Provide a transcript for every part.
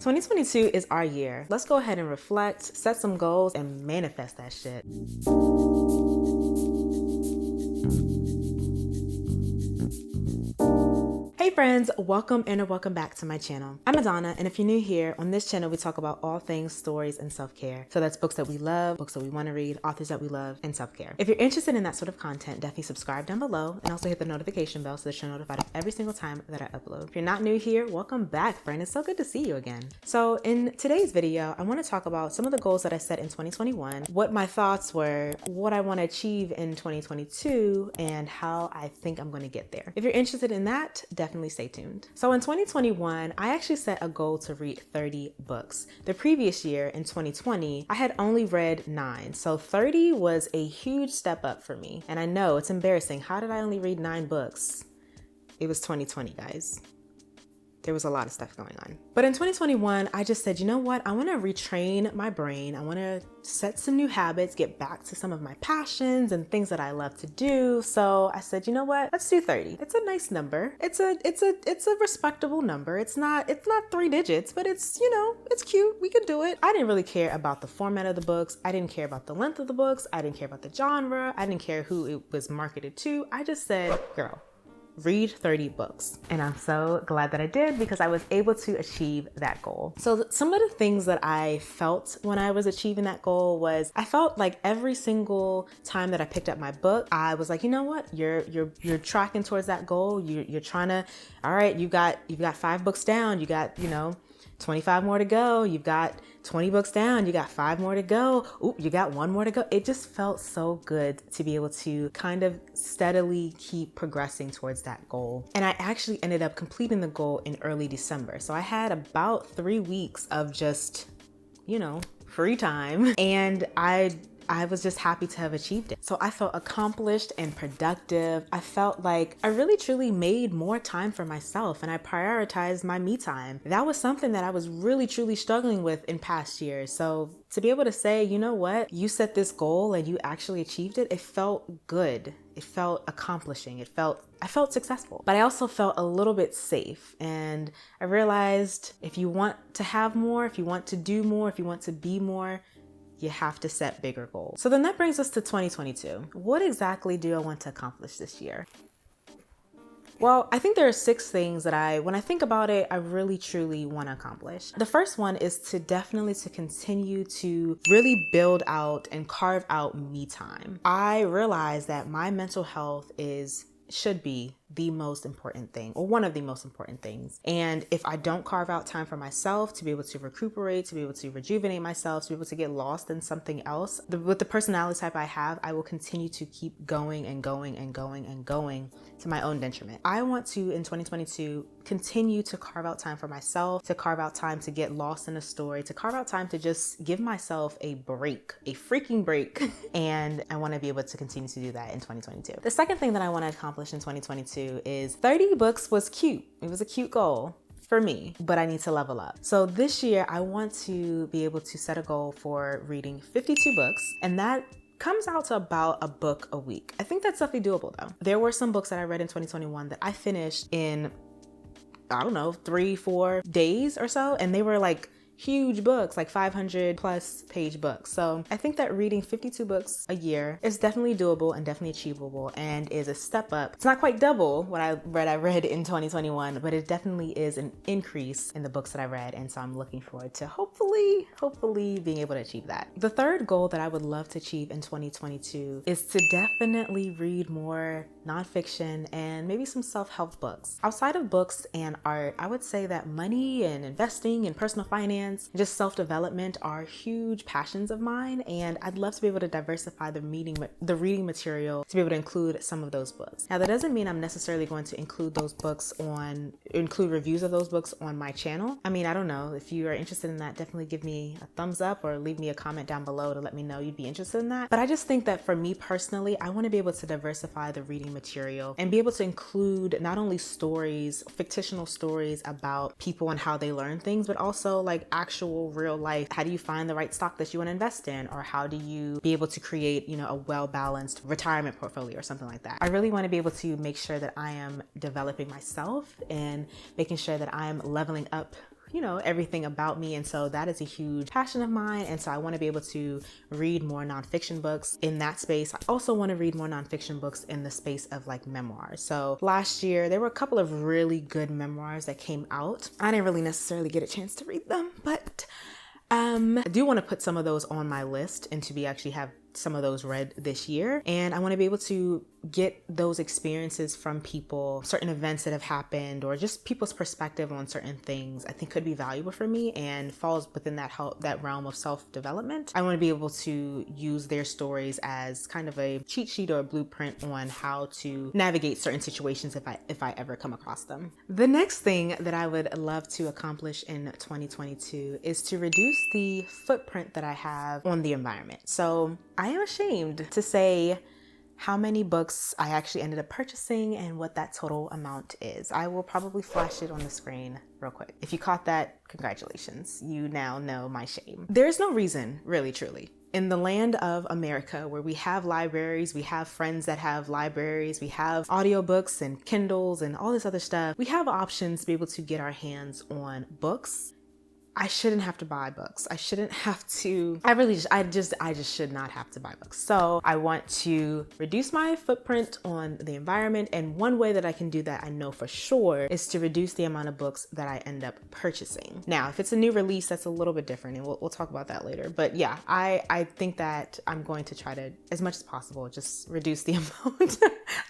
2022 is our year. Let's go ahead and reflect, set some goals, and manifest that shit. Hey friends, welcome and welcome back to my channel. I'm Adanna, and if you're new here, on this channel we talk about all things stories and self-care. So that's books that we love, books that we want to read, authors that we love, and self-care. If you're interested in that sort of content, definitely subscribe down below and also hit the notification bell so that you're notified of every single time that I upload. If you're not new here, welcome back, friend. It's so good to see you again. So in today's video, I want to talk about some of the goals that I set in 2021, what my thoughts were, what I want to achieve in 2022, and how I think I'm going to get there. If you're interested in that, definitely stay tuned. So in 2021, I actually set a goal to read 30 books. The previous year, in 2020, I had only read 9. So 30 was a huge step up for me. And I know it's embarrassing. How did I only read 9 books? It was 2020, guys. There was a lot of stuff going on. But in 2021, I just said, you know what? I want to retrain my brain. I want to set some new habits, get back to some of my passions and things that I love to do. So I said, you know what? Let's do 30. It's a nice number. It's a respectable number. It's not 3 digits, but it's, you know, it's cute. We can do it. I didn't really care about the format of the books. I didn't care about the length of the books. I didn't care about the genre. I didn't care who it was marketed to. I just said, girl, read 30 books. And I'm so glad that I did because I was able to achieve that goal. So some of the things that I felt when I was achieving that goal was I felt like every single time that I picked up my book, I was like, you know what? You're tracking towards that goal. You're trying to, all right, you've got 5 books down. You got, 25 more to go. You've got 20 books down. You got 5 more to go. Ooh, you got 1 more to go. It just felt so good to be able to kind of steadily keep progressing towards that goal. And I actually ended up completing the goal in early December. So I had about 3 weeks of just, free time. And I was just happy to have achieved it. So I felt accomplished and productive. I felt like I really truly made more time for myself and I prioritized my me time. That was something that I was really truly struggling with in past years. So to be able to say, you know what, you set this goal and you actually achieved it, it felt good. It felt accomplishing. I felt successful, but I also felt a little bit safe. And I realized if you want to have more, if you want to do more, if you want to be more, you have to set bigger goals. So then that brings us to 2022. What exactly do I want to accomplish this year? Well, I think there are 6 things that when I think about it, I really truly want to accomplish. The first one is to continue to really build out and carve out me time. I realize that my mental health should be the most important thing, or one of the most important things. And if I don't carve out time for myself to be able to recuperate, to be able to rejuvenate myself, to be able to get lost in something else, with the personality type I have, I will continue to keep going and going and going and going to my own detriment. I want to, in 2022, continue to carve out time for myself, to carve out time to get lost in a story, to carve out time to just give myself a break, a freaking break. And I want to be able to continue to do that in 2022. The second thing that I want to accomplish in 2022 is 30 books was cute. It was a cute goal for me, but I need to level up. So this year I want to be able to set a goal for reading 52 books, and that comes out to about a book a week. I think that's definitely doable though. There were some books that I read in 2021 that I finished in, 3-4 days or so, and they were like huge books, like 500 plus page books. So I think that reading 52 books a year is definitely doable and definitely achievable and is a step up. It's not quite double what I read in 2021, but it definitely is an increase in the books that I read. And so I'm looking forward to hopefully being able to achieve that. The third goal that I would love to achieve in 2022 is to definitely read more nonfiction and maybe some self-help books. Outside of books and art, I would say that money and investing and personal finance, just self-development are huge passions of mine, and I'd love to be able to diversify the reading material to be able to include some of those books. Now that doesn't mean I'm necessarily going to include reviews of those books on my channel. I mean, I don't know. If you are interested in that, definitely give me a thumbs up or leave me a comment down below to let me know you'd be interested in that. But I just think that for me personally, I want to be able to diversify the reading material and be able to include not only stories, fictional stories about people and how they learn things, but also like actual real life. How do you find the right stock that you want to invest in? Or how do you be able to create, a well-balanced retirement portfolio or something like that? I really want to be able to make sure that I am developing myself and making sure that I'm leveling up you know, everything about me. And so that is a huge passion of mine. And so I want to be able to read more nonfiction books in that space. I also want to read more nonfiction books in the space of like memoirs. So last year, there were a couple of really good memoirs that came out. I didn't really necessarily get a chance to read them, but I do want to put some of those on my list and to be actually have some of those read this year. And I want to be able to get those experiences from people, certain events that have happened, or just people's perspective on certain things I think could be valuable for me and falls within that realm of self-development. I want to be able to use their stories as kind of a cheat sheet or a blueprint on how to navigate certain situations if I ever come across them. The next thing that I would love to accomplish in 2022 is to reduce the footprint that I have on the environment. So I am ashamed to say how many books I actually ended up purchasing and what that total amount is. I will probably flash it on the screen real quick. If you caught that, congratulations. You now know my shame. There's no reason, really, truly. In the land of America, where we have libraries, we have friends that have libraries, we have audiobooks and Kindles and all this other stuff, we have options to be able to get our hands on books. I shouldn't have to buy books. I shouldn't have to, I just should not have to buy books. So I want to reduce my footprint on the environment. And one way that I can do that, I know for sure, is to reduce the amount of books that I end up purchasing. Now, if it's a new release, that's a little bit different, and we'll talk about that later. But yeah, I think that I'm going to try to, as much as possible, just reduce the amount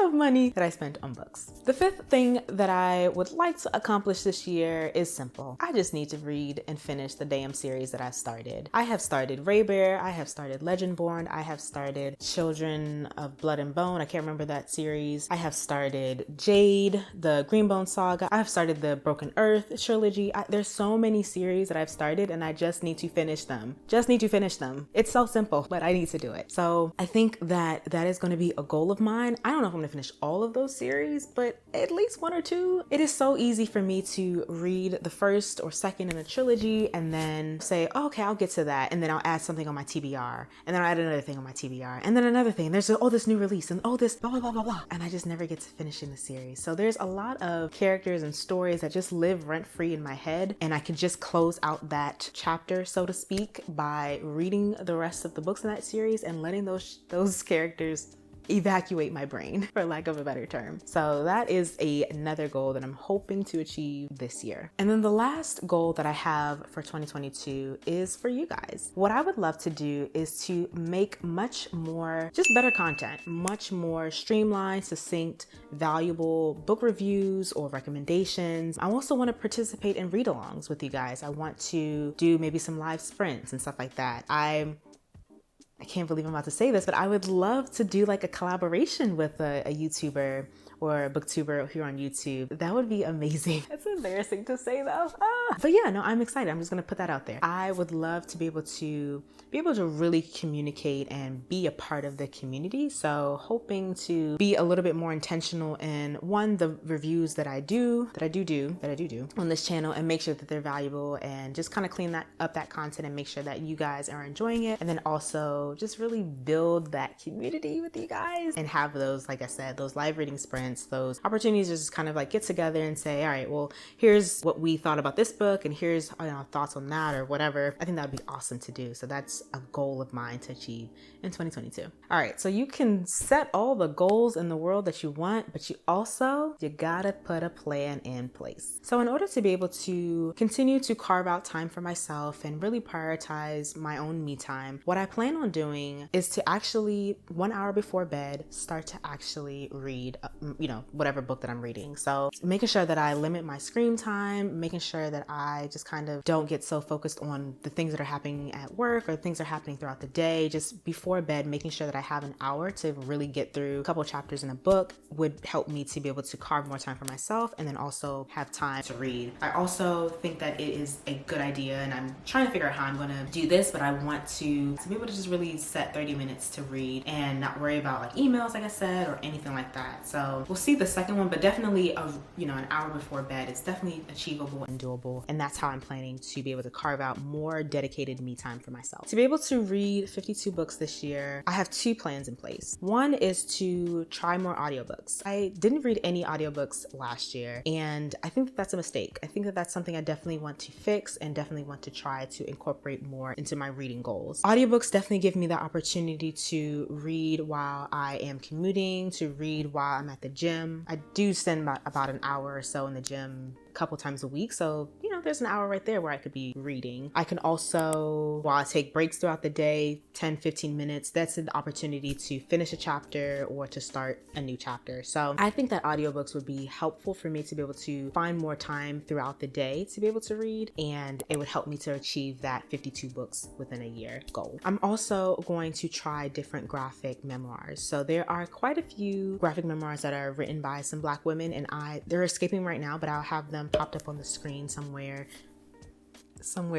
of money that I spend on books. The fifth thing that I would like to accomplish this year is simple. I just need to read and finish the damn series that I've started. I have started Ray Bear, I have started Legendborn, I have started Children of Blood and Bone, I can't remember that series. I have started Jade, the Greenbone Saga. I have started the Broken Earth trilogy. There's so many series that I've started and I just need to finish them. It's so simple, but I need to do it. So I think that is going to be a goal of mine. I don't know if I'm going to finish all of those series, but at least one or two. It is so easy for me to read the first or second in a trilogy and then say, oh, okay, I'll get to that. And then I'll add something on my TBR. And then I'll add another thing on my TBR. And then another thing. There's this new release and this blah, blah, blah, blah, blah. And I just never get to finishing the series. So there's a lot of characters and stories that just live rent free in my head. And I can just close out that chapter, so to speak, by reading the rest of the books in that series and letting those characters evacuate my brain, for lack of a better term. So that is another goal that I'm hoping to achieve this year. And then the last goal that I have for 2022 is for you guys. What I would love to do is to make much more, just better content, much more streamlined, succinct, valuable book reviews or recommendations. I also want to participate in read-alongs with you guys. I want to do maybe some live sprints and stuff like that. I can't believe I'm about to say this, but I would love to do like a collaboration with a YouTuber or a booktuber here on YouTube. That would be amazing. It's embarrassing to say though. But yeah, no, I'm excited. I'm just gonna put that out there. I would love to be able to really communicate and be a part of the community. So hoping to be a little bit more intentional in the reviews that I do on this channel, and make sure that they're valuable and just kind of clean up that content and make sure that you guys are enjoying it. And then also just really build that community with you guys and have those, like I said, those live reading sprints, those opportunities to just kind of like get together and say, all right, well, here's what we thought about this book and here's thoughts on that or whatever. I think that would be awesome to do. So that's a goal of mine to achieve in 2022. All right, so you can set all the goals in the world that you want, but you gotta put a plan in place. So in order to be able to continue to carve out time for myself and really prioritize my own me time, what I plan on doing is to actually 1 hour before bed start to actually read whatever book that I'm reading. So making sure that I limit my screen time, making sure that I just kind of don't get so focused on the things that are happening at work or things that are happening throughout the day. Just before bed, making sure that I have an hour to really get through a couple chapters in a book would help me to be able to carve more time for myself and then also have time to read. I also think that it is a good idea, and I'm trying to figure out how I'm going to do this, but I want to be able to just really set 30 minutes to read and not worry about like emails, like I said, or anything like that. So So we'll see the second one, but definitely an hour before bed. It's definitely achievable and doable. And that's how I'm planning to be able to carve out more dedicated me time for myself. To be able to read 52 books this year, I have two plans in place. One is to try more audiobooks. I didn't read any audiobooks last year, and I think that that's a mistake. I think that that's something I definitely want to fix and definitely want to try to incorporate more into my reading goals. Audiobooks definitely give me the opportunity to read while I am commuting, to read while I'm at the gym. I do spend about an hour or so in the gym a couple times a week. So, there's an hour right there where I could be reading. I can also, while I take breaks throughout the day, 10, 15 minutes, that's an opportunity to finish a chapter or to start a new chapter. So I think that audiobooks would be helpful for me to be able to find more time throughout the day to be able to read, and it would help me to achieve that 52 books within a year goal. I'm also going to try different graphic memoirs. So there are quite a few graphic memoirs that are written by some Black women, and they're escaping right now, but I'll have them popped up on the screen somewhere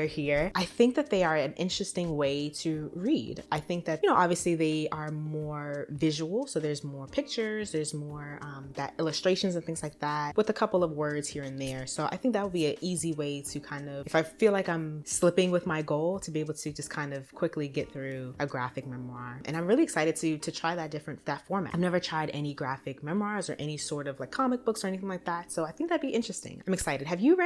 here. I think that they are an interesting way to read. I think that, obviously they are more visual. So there's more pictures, there's more that illustrations and things like that with a couple of words here and there. So I think that would be an easy way to kind of, if I feel like I'm slipping with my goal, to be able to just kind of quickly get through a graphic memoir. And I'm really excited to try that format. I've never tried any graphic memoirs or any sort of like comic books or anything like that. So I think that'd be interesting. I'm excited. Have you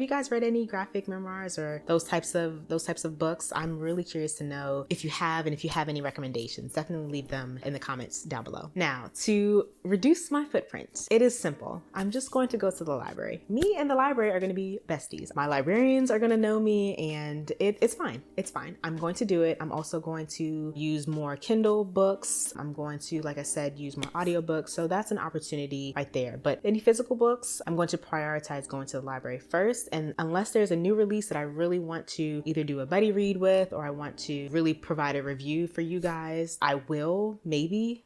guys read any graphic memoirs or those types of books? I'm really curious to know if you have, and if you have any recommendations, definitely leave them in the comments down below. Now, to reduce my footprint, it is simple. I'm just going to go to the library. Me and the library are going to be besties. My librarians are going to know me, and it's fine. It's fine. I'm going to do it. I'm also going to use more Kindle books. I'm going to, like I said, use more audiobooks. So that's an opportunity right there. But any physical books, I'm going to prioritize going to the library first. And unless there's a new release that I really want to either do a buddy read with, or I want to really provide a review for you guys, I will maybe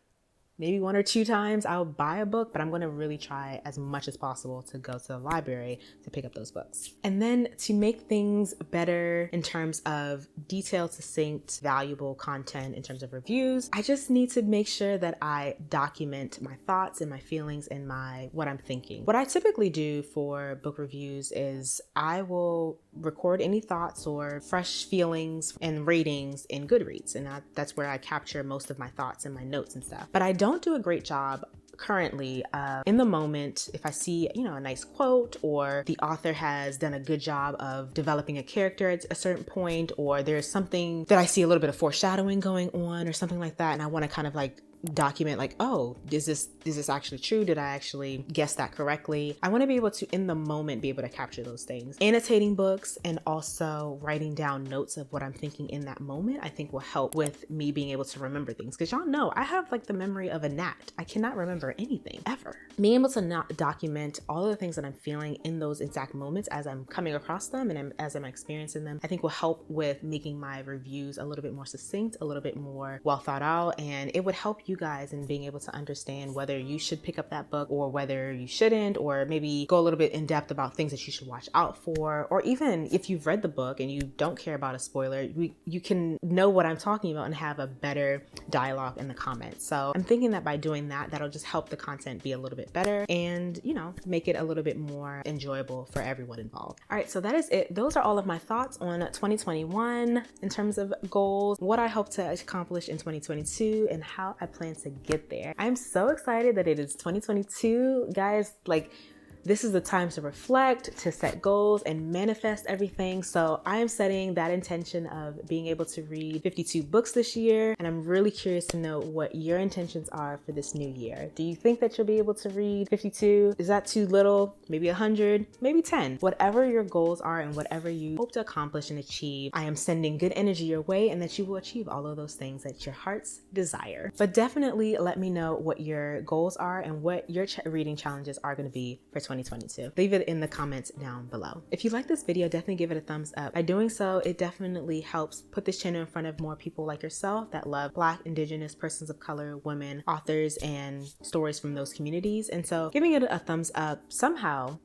one or two times I'll buy a book, but I'm going to really try as much as possible to go to the library to pick up those books. And then to make things better in terms of detailed, succinct, valuable content in terms of reviews, I just need to make sure that I document my thoughts and my feelings and what I'm thinking. What I typically do for book reviews is I will record any thoughts or fresh feelings and ratings in Goodreads, and that's where I capture most of my thoughts and my notes and stuff. But I don't do a great job currently in the moment. If I see a nice quote, or the author has done a good job of developing a character at a certain point, or there's something that I see a little bit of foreshadowing going on or something like that, and I want to kind of like document like, oh, is this actually true? Did I actually guess that correctly? I want to be able to, in the moment, be able to capture those things. Annotating books and also writing down notes of what I'm thinking in that moment, I think will help with me being able to remember things. Because y'all know I have like the memory of a gnat. I cannot remember anything ever. Being able to not document all of the things that I'm feeling in those exact moments as I'm coming across them and as I'm experiencing them, I think will help with making my reviews a little bit more succinct, a little bit more well thought out, and it would help you guys in being able to understand whether you should pick up that book or whether you shouldn't, or maybe go a little bit in depth about things that you should watch out for, or even if you've read the book and you don't care about a spoiler, you can know what I'm talking about and have a better dialogue in the comments. So I'm thinking that by doing that, that'll just help the content be a little bit better and, make it a little bit more enjoyable for everyone involved. All right, so that is it. Those are all of my thoughts on 2021 in terms of goals, what I hope to accomplish in 2022, and how I plan to get there. I'm so excited that it is 2022, guys. Like, this is the time to reflect, to set goals, and manifest everything. So I am setting that intention of being able to read 52 books this year. And I'm really curious to know what your intentions are for this new year. Do you think that you'll be able to read 52? Is that too little? Maybe 100? Maybe 10? Whatever your goals are and whatever you hope to accomplish and achieve, I am sending good energy your way, and that you will achieve all of those things that your hearts desire. But definitely let me know what your goals are and what your reading challenges are going to be for 2022. 2022? Leave it in the comments down below. If you like this video, definitely give it a thumbs up. By doing so, it definitely helps put this channel in front of more people like yourself that love Black, Indigenous, persons of color, women, authors, and stories from those communities. And so giving it a thumbs up somehow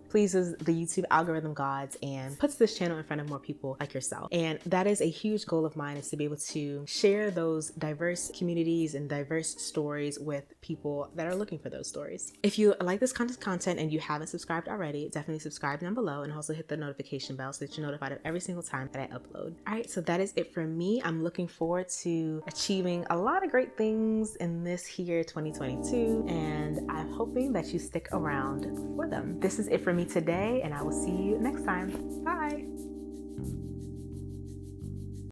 pleases the YouTube algorithm gods and puts this channel in front of more people like yourself. And that is a huge goal of mine, is to be able to share those diverse communities and diverse stories with people that are looking for those stories. If you like this kind of content and you haven't subscribed already, definitely subscribe down below and also hit the notification bell so that you're notified of every single time that I upload. All right, so that is it for me. I'm looking forward to achieving a lot of great things in this here 2022, and I'm hoping that you stick around for them. This is it for me today, and I will see you next time. Bye.